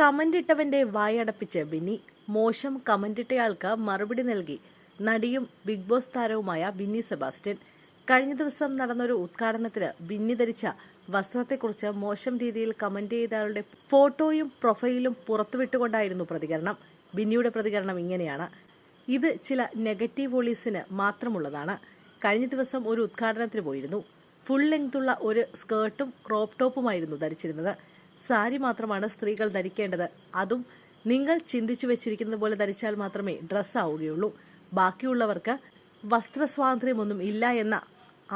Comment ഇട്ടവന്റെ വായടപ്പിച്ച് Binny. മോശം comment ഇട്ടയാൾക്ക് മറുപടി നൽകി നടിയും ബിഗ് ബോസ് താരവുമായ ബിന്നി സെബാസ്റ്റ്യൻ. കഴിഞ്ഞ ദിവസം നടന്നൊരു ഉദ്ഘാടനത്തിന് ബിന്നി ധരിച്ച വസ്ത്രത്തെക്കുറിച്ച് മോശം രീതിയിൽ കമന്റ് ചെയ്തയാളുടെ ഫോട്ടോയും പ്രൊഫൈലും പുറത്തുവിട്ടുകൊണ്ടായിരുന്നു പ്രതികരണം. ബിന്നിയുടെ പ്രതികരണം ഇങ്ങനെയാണ്: ഇത് ചില നെഗറ്റീവ് വോളീസിന് മാത്രമുള്ളതാണ്. കഴിഞ്ഞ ദിവസം ഒരു ഉദ്ഘാടനത്തിന് പോയിരുന്നു. ഫുൾ ലെങ്തുള്ള ഒരു സ്കേർട്ടും ക്രോപ്പ് ടോപ്പുമായിരുന്നു ധരിച്ചിരുന്നത്. സാരി മാത്രമാണ് സ്ത്രീകൾ ധരിക്കേണ്ടത്. അതും നിങ്ങൾ ചിന്തിച്ചു വെച്ചിരിക്കുന്നത് പോലെ ധരിച്ചാൽ മാത്രമേ ഡ്രസ്സ് ആവുകയുള്ളൂ. ബാക്കിയുള്ളവർക്ക് വസ്ത്രസ്വാതന്ത്ര്യമൊന്നും ഇല്ല എന്ന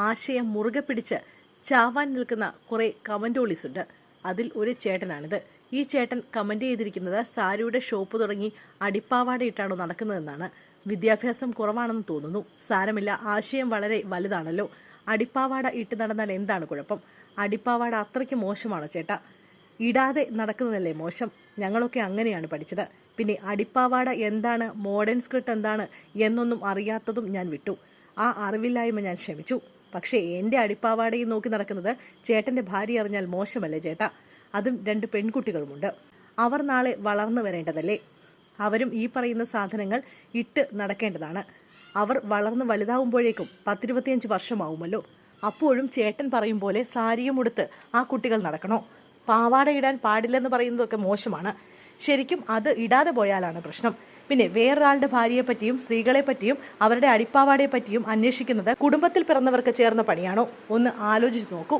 ആശയം മുറുകെ പിടിച്ച് ചാവാൻ നിൽക്കുന്ന കുറെ കമന്റോളീസ് ഉണ്ട്. അതിൽ ഒരു ചേട്ടനാണിത്. ഈ ചേട്ടൻ കമന്റ് ചെയ്തിരിക്കുന്നത് സാരിയുടെ ഷോപ്പ് തുടങ്ങി അടിപ്പാവാടയിട്ടാണോ നടക്കുന്നതെന്നാണ്. വിദ്യാഭ്യാസം കുറവാണെന്ന് തോന്നുന്നു. സാരമില്ല, ആശയം വളരെ വലുതാണല്ലോ. അടിപ്പാവാട ഇട്ട് നടന്നാൽ എന്താണ് കുഴപ്പം? അടിപ്പാവാട അത്രയ്ക്ക് മോശമാണോ ചേട്ടാ? ഇടാതെ നടക്കുന്നതല്ലേ മോശം? ഞങ്ങളൊക്കെ അങ്ങനെയാണ് പഠിച്ചത്. പിന്നെ അടിപ്പാവാട എന്താണ്, മോഡേൺ സ്കർട്ട് എന്താണ് എന്നൊന്നും അറിയാത്തതും ഞാൻ വിട്ടു. ആ അറിവില്ലായ്മ ഞാൻ ക്ഷമിച്ചു. പക്ഷേ എൻ്റെ അടിപ്പാവാടയിൽ നോക്കി നടക്കുന്നത് ചേട്ടൻ്റെ ഭാര്യ അറിഞ്ഞാൽ മോശമല്ലേ ചേട്ടാ? അതും 2 പെൺകുട്ടികളുമുണ്ട്. അവർ നാളെ വളർന്നു വരേണ്ടതല്ലേ? അവരും ഈ പറയുന്ന സാധനങ്ങൾ ഇട്ട് നടക്കേണ്ടതാണ്. അവർ വളർന്ന് വലുതാവുമ്പോഴേക്കും 10-25 വർഷമാവുമല്ലോ. അപ്പോഴും ചേട്ടൻ പറയും പോലെ സാരിയും ഉടുത്ത് ആ കുട്ടികൾ നടക്കണോ? പാവാട ഇടാൻ പാടില്ലെന്ന് പറയുന്നതൊക്കെ മോശമാണ്. ശരിക്കും അത് ഇടാതെ പോയാലാണ് പ്രശ്നം. പിന്നെ വേറൊരാളുടെ ഭാര്യയെ പറ്റിയും സ്ത്രീകളെ പറ്റിയും അവരുടെ അടിപ്പാവാടയെ പറ്റിയും അന്വേഷിക്കുന്നത് കുടുംബത്തിൽ പിറന്നവർക്ക് ചേർന്ന പണിയാണോ? ഒന്ന് ആലോചിച്ച് നോക്കൂ.